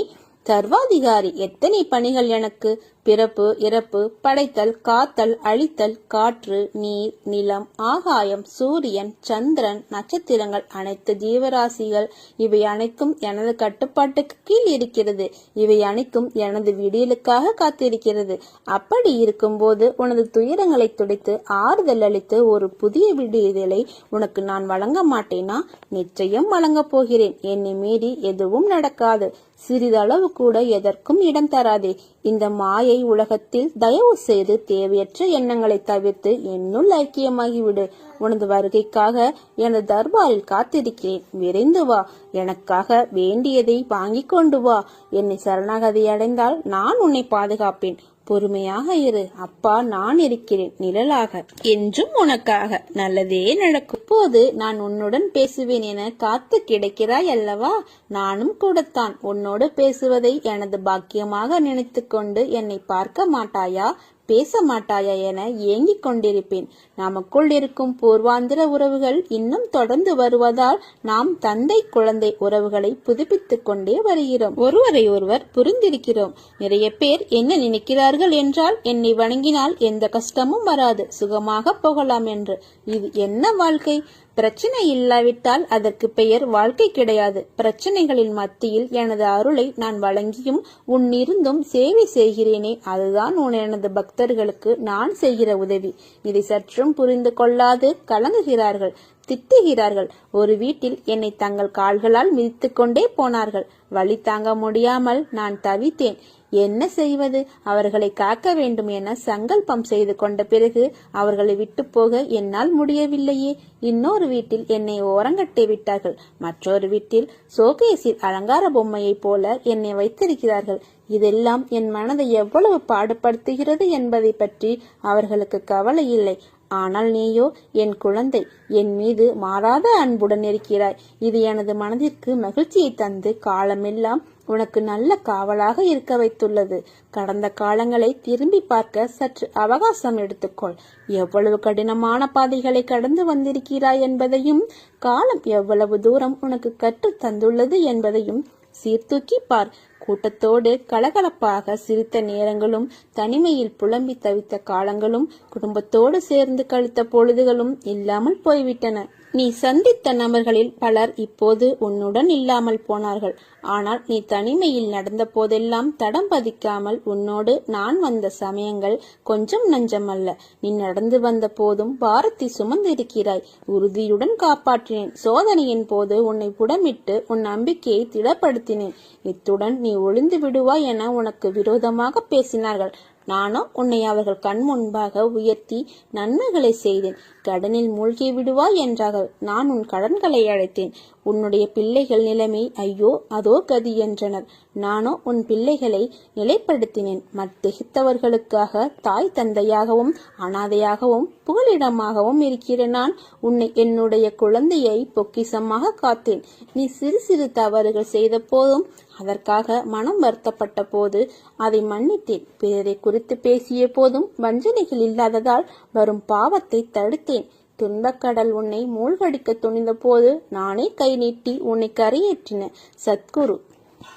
சர்வாதிகாரி. எத்தனை பணிகள் எனக்கு! பிறப்பு, இறப்பு, படைத்தல், காத்தல், அழித்தல், காற்று, நீர், நிலம், ஆகாயம், சூரியன், சந்திரன், நட்சத்திரங்கள், அனைத்து ஜீவராசிகள் இவை அனைத்தும் எனது கட்டுப்பாட்டுக்கு கீழ் இருக்கிறது. இவை அனைத்தும் எனது விடியலுக்காக காத்திருக்கிறது. அப்படி இருக்கும்போது உனது துயரங்களை துடைத்து ஆறுதல் அளித்து ஒரு புதிய விடியலை உனக்கு நான் வழங்க மாட்டேனா? நிச்சயம் வழங்கப் போகிறேன். என்னை மீறி எதுவும் நடக்காது. சிறிதளவு கூட எதற்கும் இடம் தராதே. இந்த மாயை உலகத்தில் தயவு செய்து தேவையற்ற எண்ணங்களை தவிர்த்து என்னுள் ஐக்கியமாகிவிடு. உனது வருகைக்காக எனது தர்பாரில் காத்திருக்கிறேன். விரைந்து வா. எனக்காக வேண்டியதை வாங்கி கொண்டு வா. என்னை சரணாகதி அடைந்தால் நான் உன்னை பாதுகாப்பேன். பொறுமையாக இரு. அப்பா நான் இருக்கிறேன். நிழலாக என்றும் உனக்காக நல்லதே நடக்கும். இப்போது நான் உன்னுடன் பேசுவேன் என காத்து கிடைக்கிறாய் அல்லவா? நானும் கூடத்தான் உன்னோடு பேசுவதை எனது பாக்கியமாக நினைத்து கொண்டு என்னை பார்க்க மாட்டாயா, பேச மாட்டாயா என ஏங்கிக் கொண்டிருப்பேன். நமக்குள் இருக்கும் பூர்வாந்திர உறவுகள் இன்னும் தொடர்ந்து வருவதால் நாம் தந்தை குழந்தை உறவுகளை புதுப்பித்துக் கொண்டே வருகிறோம். ஒருவரை ஒருவர் புரிந்திருக்கிறோம். நிறைய பேர் என்ன நினைக்கிறார்கள் என்றால், என்னை வணங்கினால் எந்த கஷ்டமும் வராது, சுகமாக போகலாம் என்று. இது என்ன வாழ்க்கை? பிரச்சனை இல்லாவிட்டால் அதற்கு பெயர் வாழ்க்கை கிடையாது. பிரச்சனைகளின் மத்தியில் எனது அருளை நான் வழங்கியும் உன்னிருந்தும் சேவை செய்கிறேனே, அதுதான் எனது பக்தர்களுக்கு நான் செய்கிற உதவி. இதை சற்றும் புரிந்து கொள்ளாது கலங்குகிறார்கள், திட்டுகிறார்கள். ஒரு வீட்டில் என்னை தங்கள் கால்களால் மிதித்து கொண்டே போனார்கள். வலி தாங்க முடியாமல் நான் தவித்தேன். என்ன செய்வது? அவர்களை காக்க வேண்டும் என சங்கல்பம் செய்து கொண்ட பிறகு அவர்களை விட்டு போக என்னால் முடியவில்லையே. இன்னொரு வீட்டில் என்னை ஓரங்கட்டி விட்டார்கள். மற்றொரு வீட்டில் சோகேசில் அலங்கார பொம்மையை போல என்னை வைத்திருக்கிறார்கள். இதெல்லாம் என் மனதை எவ்வளவு பாடுபடுத்துகிறது என்பதை பற்றி அவர்களுக்கு கவலை இல்லை. ஆனால் நீயோ என் குழந்தை, என் மீது மாறாத அன்புடன் இருக்கிறாய். இது எனது மனதிற்கு மகிழ்ச்சியை தந்து காலமெல்லாம் உனக்கு நல்ல காவலாக இருக்க வைத்துள்ளது. கடந்த காலங்களை திரும்பி பார்க்க சற்று அவகாசம் எடுத்துக்கொள். எவ்வளவு கடினமான பாதைகளை கடந்து வந்திருக்கிறாய் என்பதையும், காலம் எவ்வளவு தூரம் உனக்கு கற்று தந்துள்ளது என்பதையும் சீர்தூக்கி பார். கூட்டத்தோடு கலகலப்பாக சிரித்த நேரங்களும், தனிமையில் புலம்பி தவித்த காலங்களும், குடும்பத்தோடு சேர்ந்து கழித்த பொழுதுகளும் இல்லாமல் போய்விட்டன. நீ சந்தித்த நபர்களில் பலர் இப்போது உன்னுடன் இல்லாமல் போனார்கள். ஆனால் நீ தனிமையில் நடந்த போதெல்லாம் தடம் பதிக்காமல் உன்னோடு நான் வந்த சமயங்கள் கொஞ்சம் நஞ்சமல்ல. நீ நடந்து வந்த போதும் பாரத்தை சுமந்திருக்கிறாய். உறுதியுடன் காப்பாற்றினேன். சோதனையின் போது உன்னை புடமிட்டு உன் நம்பிக்கையை திடப்படுத்தினேன். இத்துடன் நீ ஒளிந்து விடுவாய் என உனக்கு விரோதமாக பேசினார்கள். நானோ உன்னை அவர்கள் கண் முன்பாக உயர்த்தி நன்மைகளை செய்தேன். கடனில் மூழ்கி விடுவாய் என்றார்கள். நான் உன் கடன்களை அழைத்தேன். உன்னுடைய பிள்ளைகள் நிலைமை ஐயோ அதோ கதி என்றனர். நானோ உன் பிள்ளைகளை நிலைப்படுத்தினேன். திகைத்தவர்களுக்காக தாய் தந்தையாகவும் அனாதையாகவும் புகலிடமாகவும் இருக்கிற நான் உன்னை என்னுடைய குழந்தையை பொக்கிசமாக காத்தேன். நீ சிறு சிறு தவறுகள் செய்த போதும் அதற்காக மனம் வருத்தப்பட்ட போது அதை மன்னித்தேன். பிறரை குறித்து பேசிய போதும் வஞ்சனைகள் இல்லாததால் வரும் பாவத்தை தடுத்தேன். துன்பக்கடல் உன்னை மூழ்கடிக்க துணிந்த போது நானே கை நீட்டி உன்னை கரையேற்றின. சத்குரு.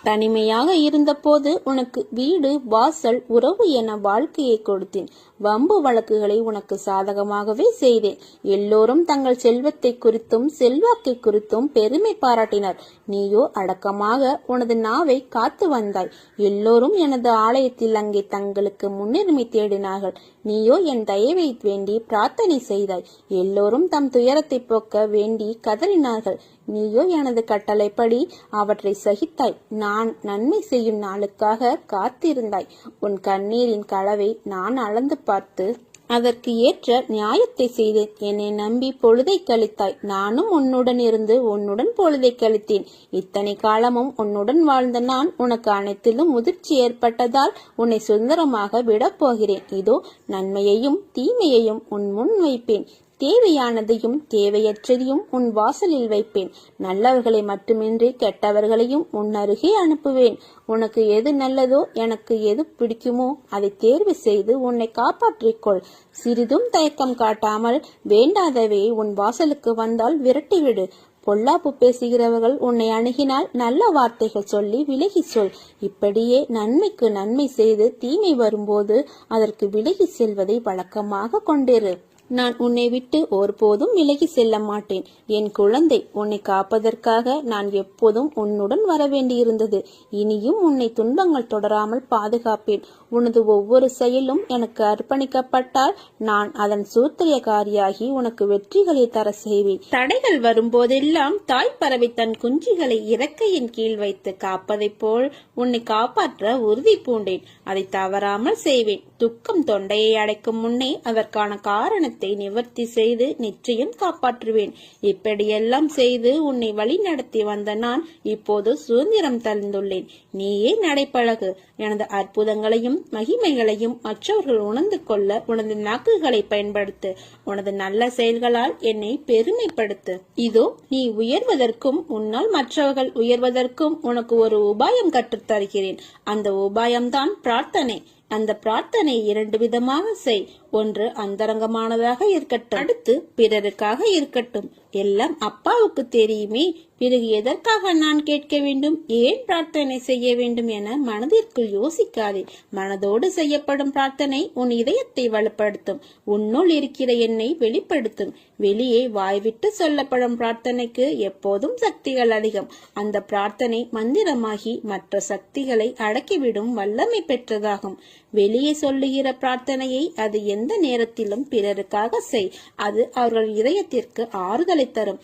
தனிமையாக இருந்த போது உனக்கு வீடு வாசல் உறவு என வாழ்க்கையை கொடுத்தேன். வம்பு வழக்குகளை உனக்கு சாதகமாகவே செய்தேன். எல்லோரும் தங்கள் செல்வத்தை குறித்தும் செல்வாக்கை குறித்தும் பெருமை பாராட்டினர். நீயோ அடக்கமாக உனது நாவை காத்து வந்தாய். எல்லோரும் எனது ஆலயத்தில் அங்கே தங்களுக்கு முன்னுரிமை தேடினார்கள். நீயோ என் தயவை வேண்டி பிரார்த்தனை செய்தாய். எல்லோரும் தம் துயரத்தை போக்க வேண்டி கதறினார்கள். நீயோ எனது கட்டளைப்படி அவற்றை சகித்தாய். நான் நன்மை செய்யும் நாளுக்காக காத்திருந்தாய். உன் கண்ணீரின் களவை நான் அளந்து பார்த்து அதற்கு ஏற்ற நியாயத்தை செய்தேன். என்னை நம்பி பொழுதை கழித்தாய். நானும் உன்னுடன் இருந்து உன்னுடன் பொழுதை கழித்தேன். இத்தனை காலமும் உன்னுடன் வாழ்ந்த நான் உனக்கு அனைத்திலும் முதிர்ச்சி ஏற்பட்டதால் உன்னை சுதந்திரமாக விடப் போகிறேன். இதோ நன்மையையும் தீமையையும் உன் முன் வைப்பேன். தேவையானதையும் தேவையற்றதையும் உன் வாசலில் வைப்பேன். நல்லவர்களை மட்டுமின்றி கெட்டவர்களையும் உன் அருகே அனுப்புவேன். உனக்கு எது நல்லதோ எனக்கு எது பிடிக்குமோ அதை தேர்வு செய்து உன்னை காப்பாற்றிக்கொள். சிறிதும் தயக்கம் காட்டாமல் வேண்டாதவே உன் வாசலுக்கு வந்தால் விரட்டிவிடு. பொல்லாப்பு பேசுகிறவர்கள் உன்னை அணுகினால் நல்ல வார்த்தைகள் சொல்லி விலகி சொல். இப்படியே நன்மைக்கு நன்மை செய்து தீமை வரும்போது அதற்கு விலகி செல்வதை வழக்கமாக கொண்டிரு. நான் உன்னை விட்டு ஒருபோதும் விலகி செல்ல மாட்டேன். என் குழந்தை, உன்னை காப்பதற்காக நான் எப்போதும் உன்னுடன் வர வேண்டியிருந்தது. இனியும் உன்னை துன்பங்கள் தொடராமல் பாதுகாப்பேன். உனது ஒவ்வொரு செயலும் எனக்கு அர்ப்பணிக்கப்பட்டால் நான் அதன் சூத்திரக்காரியாகி உனக்கு வெற்றிகளை தர செய்வேன். தடைகள் வரும்போதெல்லாம் தாய்ப்பறவை தன் குஞ்சுகளை இறக்கையின் கீழ் வைத்து காப்பதைப் போல் உன்னை காப்பாற்ற உறுதி பூண்டேன். அதை தவறாமல் செய்வேன். துக்கம் தொண்டையை அடைக்கும் முன்னே அதற்கான காரணத்தை நிவர்த்தி செய்து நிச்சயம் காப்பாற்றுவேன். இப்படியெல்லாம் செய்து உன்னை வழி நடத்தி வந்த நான் இப்போது சுதந்திரம் தந்துள்ளேன். நீயே நடைபழகு. எனது அற்புதங்களையும் மகிமைகளையும் மற்றவர்கள் உணர்ந்து கொள்ள உனது நாக்குகளை பயன்படுத்து. உனது நல்ல செயல்களால் என்னை பெருமைப்படுத்து. இதோ நீ உயர்வதற்கும் உன்னால் மற்றவர்கள் உயர்வதற்கும் உனக்கு ஒரு உபாயம் கற்றுத் தருகிறேன். அந்த உபாயம்தான் பிரார்த்தனை. அந்த பிரார்த்தனை இரண்டு விதமாக செய். ஒன்று அந்தரங்கமானதாக இருக்கட்டும், அடுத்து பிறருக்காக இருக்கட்டும். எல்லாம் அப்பாவுக்கு தெரியுமே, பிறகு எதற்காக நான் கேட்க வேண்டும், ஏன் பிரார்த்தனை செய்ய வேண்டும் என மனதிற்குள் யோசிக்காதே. மனதோடு செய்யப்படும் பிரார்த்தனை உன் இதயத்தை வலுப்படுத்தும். உன்னுள் இருக்கிற என்னை வெளிப்படுத்தும். வெளியே வாய்விட்டு சொல்லப்படும் பிரார்த்தனைக்கு எப்போதும் சக்திகள் அதிகம். அந்த பிரார்த்தனை மந்திரமாகி மற்ற சக்திகளை அடக்கிவிடும் வல்லமை பெற்றதாகும். வெளியே சொல்லுகிற பிரார்த்தனையை அது எந்த நேரத்திலும் பிறருக்காக செய். அது அவர்கள் இதயத்திற்கு ஆறுதலை தரும்.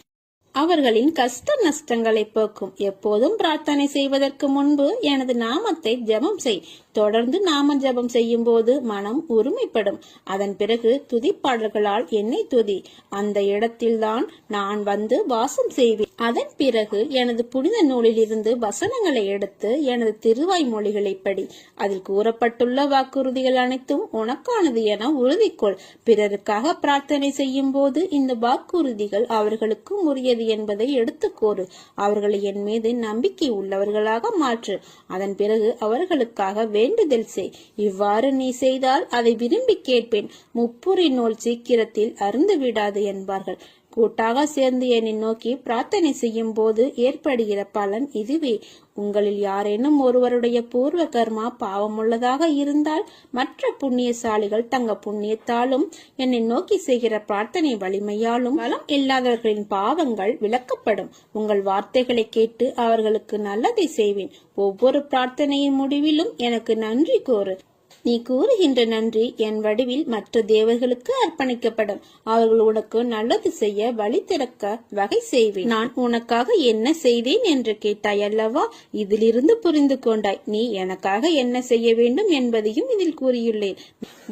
அவர்களின் கஷ்ட நஷ்டங்களை போக்கும். எப்போதும் பிரார்த்தனை செய்வதற்கு முன்பு எனது நாமத்தை ஜெபம் செய். தொடர்ந்து நாம ஜெபம் செய்யும் போது மனம் உரிமைப்படும். அதன் பிறகு துதிப்பாடல்களால் என்னை துதி. அந்த இடத்தில்தான் நான் வந்து வாசம் செய்வேன். அதன் பிறகு எனது புனித நூலில் இருந்து வசனங்களை எடுத்து எனது திருவாய் மொழிகளை படி. அதில் கூறப்பட்டுள்ள வாக்குறுதிகள் அனைத்தும் உனக்கானது என உறுதிக்கொள். பிறருக்காக பிரார்த்தனை செய்யும் போது இந்த வாக்குறுதிகள் அவர்களுக்கும் உரியது என்பதை எடுத்துக்கோரு. அவர்களை என் மீது நம்பிக்கை உள்ளவர்களாக மாற்று. அதன் பிறகு அவர்களுக்காக வேண்டுதல் செய். இவ்வாறு நீ செய்தால் அதை விரும்பி கேட்பேன். முப்புரி நூல் சீக்கிரத்தில் அருந்து விடாது என்பார்கள். கூட்டாக சேர்ந்து என்னை நோக்கி பிரார்த்தனை செய்யும் போது ஏற்படுகிற பலன் இதுவே. உங்களில் யாரேனும் ஒருவருடைய பூர்வ கர்மா பாவமுள்ளதாக இருந்தால் மற்ற புண்ணியசாலிகள் தங்க புண்ணியத்தாலும் என்னை நோக்கி செய்கிற பிரார்த்தனை வலிமையாலும் பலம் இல்லாதவர்களின் பாவங்கள் விலக்கப்படும். உங்கள் வார்த்தைகளை கேட்டு அவர்களுக்கு நல்லதை செய்வேன். ஒவ்வொரு பிரார்த்தனையின் முடிவிலும் எனக்கு நன்றி கூறு. நீ கூறுகின்ற நன்றி என் வடிவில் மற்ற தேவர்களுக்கு அர்ப்பணிக்கப்படும். அவர்கள் உனக்கு நல்லது செய்ய வழி திறக்க வகை செய்வேன். நான் உனக்காக என்ன செய்தேன் என்று கேட்டாய் அல்லவா? இதிலிருந்து புரிந்து கொண்டாய் நீ எனக்காக என்ன செய்ய வேண்டும் என்பதையும் இதில் கூறியுள்ளேன்.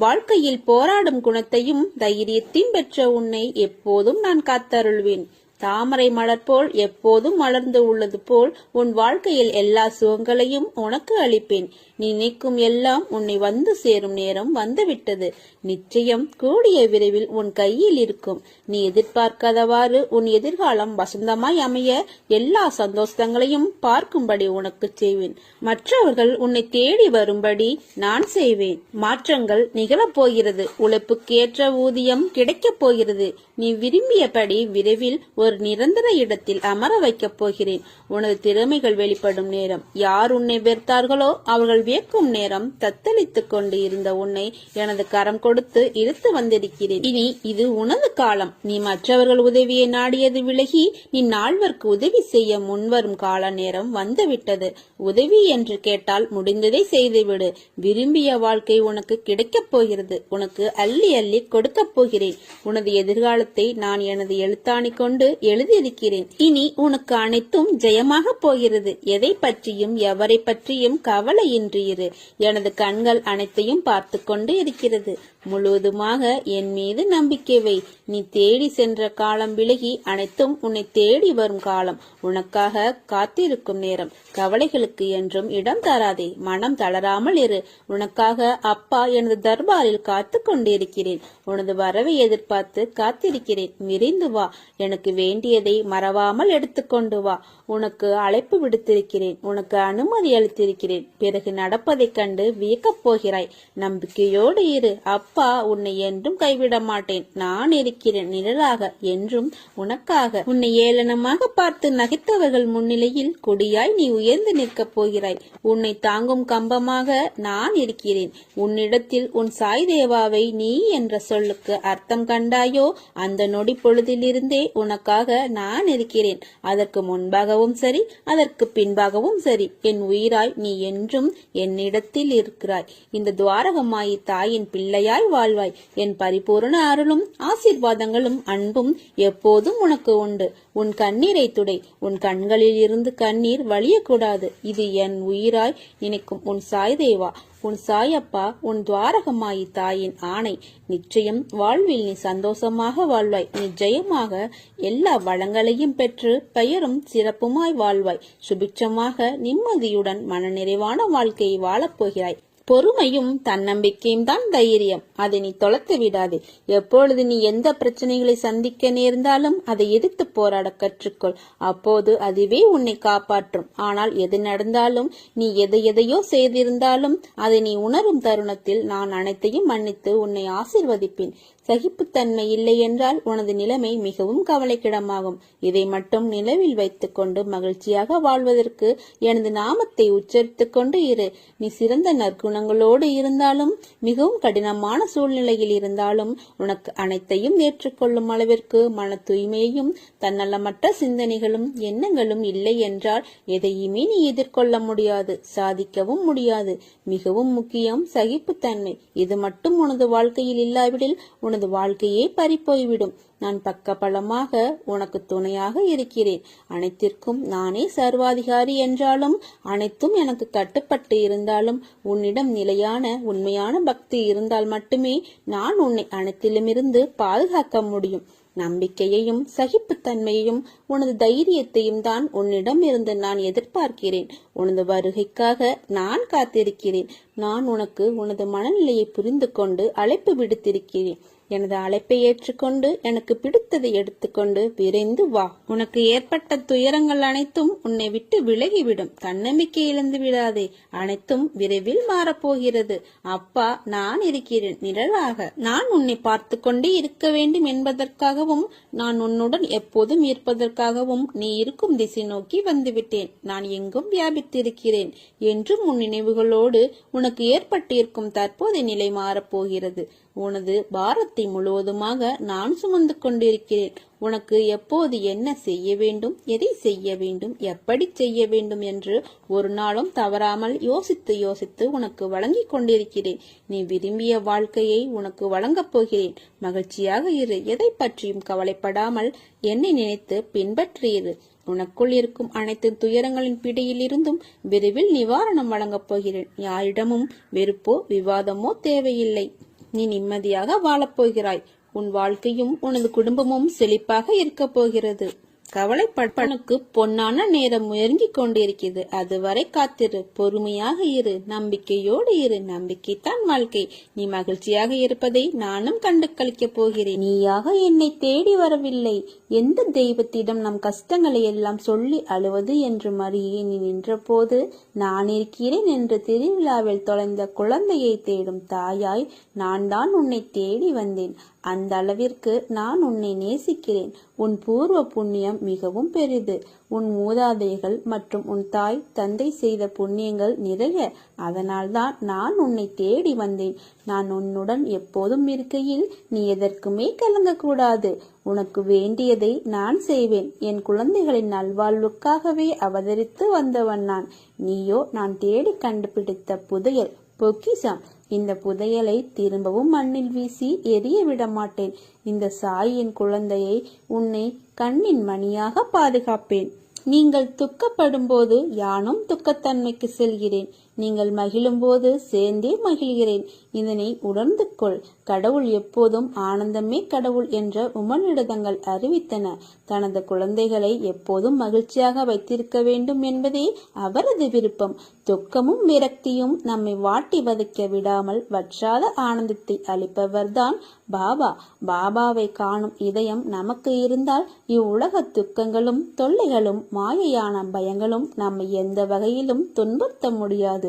வாழ்க்கையில் போராடும் குணத்தையும் தைரியத்தையும் பெற்ற உன்னை எப்போதும் நான் காத்தருள்வேன். தாமரை மலர் போல் எப்போதும் மலர்ந்து உள்ளது போல் உன் வாழ்க்கையில் எல்லா சுகங்களையும் உனக்கு அளிப்பேன். நீ நினைக்கும் எல்லாம் உன்னை வந்து சேரும் நேரம் வந்துவிட்டது. நிச்சயம் கூடிய விரைவில் உன் கையில் இருக்கும். நீ எதிர்பார்க்காதவாறு உன் எதிர்காலம் வசந்தமாய் அமைய எல்லா சந்தோஷங்களையும் பார்க்கும்படி உனக்கு செய்வேன். மற்றவர்கள் உன்னை தேடி வரும்படி நான் செய்வேன். மாற்றங்கள் நிகழப்போகிறது. உழைப்புக்கேற்ற ஊதியம் கிடைக்கப் போகிறது. நீ விரும்பியபடி விரைவில் ஒரு நிரந்தர இடத்தில் அமர வைக்கப் போகிறேன். உனது திறமைகள் வெளிப்படும் நேரம். யார் உன்னை வெறுத்தார்களோ அவர்கள் வியக்கும் நேரம். தத்தளித்துக் கொண்டு இருந்த உன்னை எனது கரம் கொடுத்து இழுத்து வந்திருக்கிறேன். இனி இது உனது காலம். நீ மற்றவர்கள் உதவியை நாடியது விலகி நீ நால்வருக்கு உதவி செய்ய முன்வரும் கால நேரம் வந்துவிட்டது. உதவி என்று கேட்டால் முடிந்ததை செய்துவிடு. விரும்பிய வாழ்க்கை உனக்கு கிடைக்கப் போகிறது. உனக்கு அள்ளி அள்ளி கொடுக்கப் போகிறேன். உனது எதிர்காலத்தை நான் எனது எழுத்தாணி கொண்டு எழுதியிருக்கிறேன். இனி உனக்கு அனைத்தும் ஜெயமாக போகிறது. எதை பற்றியும் எவரை பற்றியும் கவலையின்றி இரு. எனது கண்கள் அனைத்தையும் பார்த்து கொண்டு இருக்கிறது. முழுவதுமாக என் மீது நம்பிக்கை வை. நீ தேடி சென்ற காலம் விலகி அனைத்தும் உன்னை தேடி வரும் காலம். உனக்காக காத்திருக்கும் நேரம். கவலைகளுக்கு என்றும் இடம் தராதே. மனம் தளராமல் இரு. உனக்காக அப்பா எனது தர்பாரில் காத்து கொண்டிருக்கிறேன். உனது வரவை எதிர்பார்த்து காத்திருக்கிறேன். விரைந்து வா. எனக்கு வேண்டியதை மறவாமல் எடுத்துக்கொண்டு வா. உனக்கு அழைப்பு விடுத்திருக்கிறேன். உனக்கு அனுமதி அளித்திருக்கிறேன். பிறகு நடப்பதைக் கண்டு வியக்கப் போகிறாய். நம்பிக்கையோடு இரு. அப்பா உன்னை என்றும் கைவிட மாட்டேன். நான் இருக்கிறேன் நிழலாக என்றும் உனக்காக. உன்னை ஏளனமாக பார்த்து நகைத்தவர்கள் முன்னிலையில் கொடியாய் நீ உயர்ந்து நிற்கப் போகிறாய். உன்னை தாங்கும் கம்பமாக நான் இருக்கிறேன். உன்னிடத்தில் உன் சாய் தேவாவை நீ என்ற சொல்லுக்கு அர்த்தம் கண்டாயோ அந்த நொடி பொழுதிலிருந்தே உனக்காக நான் இருக்கிறேன். அதற்கு முன்பாகவும் சரி அதற்கு பின்பாகவும் சரி என் உயிராய் நீ என்றும் என்னிடத்தில் இருக்கிறாய். இந்த துவாரகமாயி தாயின் பிள்ளையாய் வாழ்வாய். என் பரிபூரண அருளும் ஆசீர்வாதங்களும் அன்பும் எப்போதும் உனக்கு உண்டு. உன் கண்ணீரை துடை. உன் கண்களில் இருந்து கண்ணீர் வழியக்கூடாது. இது என் உயிராய் நினைக்கும் உன் சாய் தேவா, உன் சாயப்பா, உன் துவாரகமாயி தாயின் ஆணை. நிச்சயம் வாழ்வில் நீ சந்தோஷமாக வாழ்வாய். நிச்சயமாக எல்லா வளங்களையும் பெற்று பெயரும் சிறப்புமாய் வாழ்வாய். சுபிட்சமாக நிம்மதியுடன் மனநிறைவான வாழ்க்கையை வாழப்போகிறாய். பொறுமையும் தன்னம்பிக்கையும் தான் தைரியம். அதை நீ தொலைத்து விடாதே. எப்பொழுது நீ எந்த பிரச்சனைகளை சந்திக்க நேர்ந்தாலும் அதை எதிர்த்து போராட கற்றுக்கொள். அப்போது அதுவே உன்னை காப்பாற்றும். ஆனால் எது நடந்தாலும் நீ எதையோ செய்திருந்தாலும் அதை நீ உணரும் தருணத்தில் நான் அனைத்தையும் மன்னித்து உன்னை ஆசீர்வதிப்பேன். சகிப்புத்தன்மை இல்லை என்றால் உனது நிலைமை மிகவும் கவலைக்கிடமாகும். இதை மட்டும் நினைவில் வைத்துக் கொண்டு மகிழ்ச்சியாக வாழ்வதற்கு எனது நாமத்தை உச்சரித்துக் கொண்டு இரு. நீ சிறந்த நற்குணங்களோடு இருந்தாலும் மிகவும் கடினமான சூழ்நிலையில் இருந்தாலும் உனக்கு அனைத்தையும் ஏற்றுக்கொள்ளும் அளவிற்கு மன தூய்மையும் தன்னலமற்ற சிந்தனைகளும் எண்ணங்களும் இல்லை என்றால் எதையுமே நீ எதிர்கொள்ள முடியாது, சாதிக்கவும் முடியாது. மிகவும் முக்கியம் சகிப்புத்தன்மை. இது மட்டும் உனது வாழ்க்கையில் இல்லாவிடில் உனது வாழ்க்கையே பறிப்போய்விடும். நான் பக்கபலமாக உனக்கு துணையாக இருக்கிறேன். அனைத்திற்கும் நானே சர்வாதிகாரி என்றாலும் அனைத்தும் எனக்கு கட்டுப்பட்டு இருந்தாலும் உன்னிடம் நிலையான உண்மையான பக்தி இருந்தால் மட்டுமே நான் உன்னை அனைத்திலுமிருந்து பாதுகாக்க முடியும். நம்பிக்கையையும் சகிப்புத்தன்மையையும் உனது தைரியத்தையும் தான் உன்னிடம் இருந்து நான் எதிர்பார்க்கிறேன். உனது வருகைக்காக நான் காத்திருக்கிறேன். நான் உனக்கு உனது மனநிலையை புரிந்து கொண்டு அழைப்பு விடுத்திருக்கிறேன். எனது அழைப்பை ஏற்றுக்கொண்டு எனக்கு பிடித்ததை எடுத்துக்கொண்டு விரைந்து வா. உனக்கு ஏற்பட்ட துயரங்கள் அனைத்தும் உன்னை விட்டு விலகிவிடும். தன்னம்பிக்கை இழந்து விடாதே. அனைத்தும் விரைவில் மாறப்போகிறது. அப்பா நான் இருக்கிறேன் நிழலாக. நான் உன்னை பார்த்து கொண்டே இருக்க வேண்டும் என்பதற்காகவும் நான் உன்னுடன் எப்போதும் இருப்பதற்காகவும் நீ இருக்கும் திசை நோக்கி வந்துவிட்டேன். நான் எங்கும் வியாபித்திருக்கிறேன். என்றும் உன் நினைவுகளோடு உனக்கு ஏற்பட்டிருக்கும் தற்போதைய நிலை மாறப்போகிறது. உனது பாரத்தை முழுவதுமாக நான் சுமந்து கொண்டிருக்கிறேன். உனக்கு எப்போது என்ன செய்ய வேண்டும், எதை செய்ய வேண்டும், எப்படி செய்ய வேண்டும் என்று ஒரு நாளும் தவறாமல் யோசித்து யோசித்து உனக்கு வழங்கி கொண்டிருக்கிறேன். நீ விரும்பிய வாழ்க்கையை உனக்கு வழங்கப் போகிறேன். மகிழ்ச்சியாக இரு. எதை பற்றியும் கவலைப்படாமல் என்னை நினைத்து பின்பற்றியிரு. உனக்குள் இருக்கும் அனைத்து துயரங்களின் பிடியில் இருந்தும் விரைவில் நிவாரணம் வழங்கப் போகிறேன். யாரிடமும் வெறுப்போ விவாதமோ தேவையில்லை. நீ நிம்மதியாக வாழப்போகிறாய். உன் வாழ்க்கையும் உனது குடும்பமும் செழிப்பாக இருக்க போகிறது. கவலைப்பட்டனுக்கு பொன்னான நேரம் நெருங்கிக் கொண்டிருக்கிறது. அதுவரை காத்திரு. பொறுமையாக இரு. நம்பிக்கையோடு இரு. நம்பிக்கைத்தான் வாழ்க்கை. நீ மகிழ்ச்சியாக இருப்பதை நானும் கண்டு கழிக்கப் போகிறேன். நீயாக என்னை தேடி வரவில்லை. எந்த தெய்வத்திடம் நம் கஷ்டங்களை எல்லாம் சொல்லி அழுவது என்று மறியே நீ நின்ற போது நான் இருக்கிறேன் என்று திருவிழாவில் தொலைந்த குழந்தையை தேடும் தாயாய் நான் தான் உன்னை தேடி வந்தேன். அந்த அளவிற்கு நான் உன்னை நேசிக்கிறேன். உன் பூர்வ புண்ணியம் மிகவும் பெரிது. உன் மூதாதைகள் மற்றும் உன் தாய் தந்தை செய்த புண்ணியங்கள் நிறைய. அதனால்தான் நான் உன்னை தேடி வந்தேன். நான் உன்னுடன் எப்போதும் இருக்கையில் நீ எதற்குமே கலங்கக்கூடாது. உனக்கு வேண்டியதை நான் செய்வேன். என் குழந்தைகளின் நல்வாழ்வுக்காகவே அவதரித்து வந்தவன் நான். நீயோ நான் தேடி கண்டுபிடித்த புதையல், பொக்கிஷம். இந்த புதையலை திரும்பவும் மண்ணில் வீசி எரிய விட மாட்டேன். இந்த சாயின் குழந்தையை உன்னை கண்ணின் மணியாக பாதுகாப்பேன். நீங்கள் துக்கப்படும் போது யானும் துக்கத்தன்மைக்கு செல்கிறேன். நீங்கள் மகிழும் போது சேர்ந்தே மகிழ்கிறேன். இதனை உணர்ந்து கொள். கடவுள் எப்போதும் ஆனந்தமே கடவுள் என்ற உமனிடதங்கள் அறிவித்தன. தனது குழந்தைகளை எப்போதும் மகிழ்ச்சியாக வைத்திருக்க வேண்டும் என்பதே அவரது விருப்பம். துக்கமும் விரக்தியும் நம்மை வாட்டி வதைக்க விடாமல் வற்றாத ஆனந்தத்தை அளிப்பவர்தான் பாபா. பாபாவை காணும் இதயம் நமக்கு இருந்தால் இவ்வுலக துக்கங்களும் தொல்லைகளும் மாயையான பயங்களும் நம்மை எந்த வகையிலும் துன்புறுத்த முடியாது.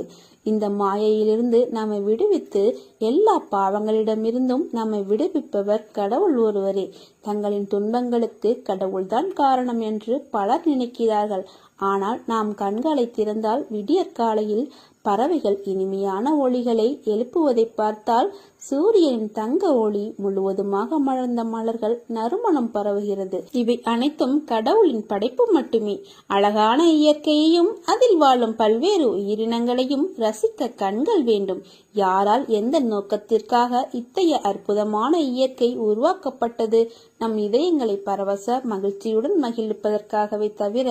இந்த மாயையிலிருந்து நம்மை விடுவித்து எல்லா பாவங்களிடமிருந்தும் நம்மை விடுவிப்பவர் கடவுள் ஒருவரே. தங்களின் துன்பங்களுக்கு கடவுள்தான் காரணம் என்று பலர் நினைக்கிறார்கள். ஆனால் நாம் கண்களை திறந்தால் விடியற்காலையில் பறவைகள் இனிமையான ஒளிகளை எழுப்புவதை பார்த்தால் சூரியனின் தங்க ஒளி முழுவதுமாக மலர்ந்த மலர்கள் நறுமணம் பரவுகிறது. இவை அனைத்தும் கடவுளின் படைப்பு மட்டுமே. அழகான இயற்கையையும் அதில் வாழும் பல்வேறு உயிரினங்களையும் ரசிக்க கண்கள் வேண்டும். யாரால் எந்த நோக்கத்திற்காக இத்தகைய அற்புதமான இயற்கை உருவாக்கப்பட்டது? நம் இதயங்களை பரவச மகிழ்ச்சியுடன் மகிழ்விப்பதற்காகவே தவிர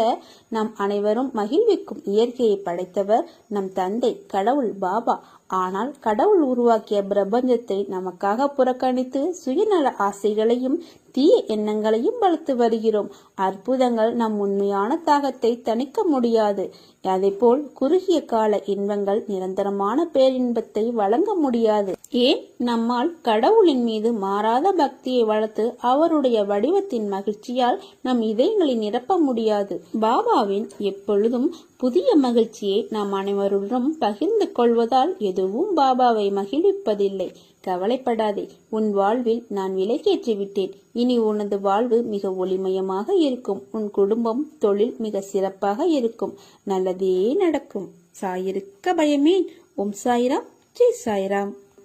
நம் அனைவரும் மகிழ்விக்கும் இயற்கையை படைத்தவர் நம் தந்தை கடவுள் பாபா. ஆனால் கடவுள் உருவாக்கிய பிரபஞ்சத்தை நமக்காக புறக்கணித்து சுயநல ஆசைகளையும் தீய எண்ணங்களையும் வளர்த்து வருகிறோம். அற்புதங்கள் நம் உண்மையான தாகத்தை தணிக்க முடியாது. அதேபோல் குறுகிய கால இன்பங்கள் நிரந்தரமான பேரின்பத்தை வழங்க முடியாது. ஏன் நம்மால் கடவுளின் மீது மாறாத பக்தியை வளர்த்து அவருடைய வடிவத்தின் மகிழ்ச்சியால் நம் இதயங்களை நிரப்ப முடியாது? பாபாவின் எப்பொழுதும் புதிய மகிழ்ச்சியை நாம் அனைவருடனும் பகிர்ந்து கொள்வதால் எதுவும் பாபாவை மகிழ்விப்பதில்லை. கவலைப்படாதே. உன் வாழ்வில் நான் விலைக்கேற்றி விட்டேன். இனி உனது வாழ்வு மிக ஒளிமயமாக இருக்கும். உன் குடும்பம், தொழில் மிக சிறப்பாக இருக்கும். நல்லதே நடக்கும். சாயிருக்க பயமேன். ஓம் சாய்ராம். ஜெய் சாய்ராம்.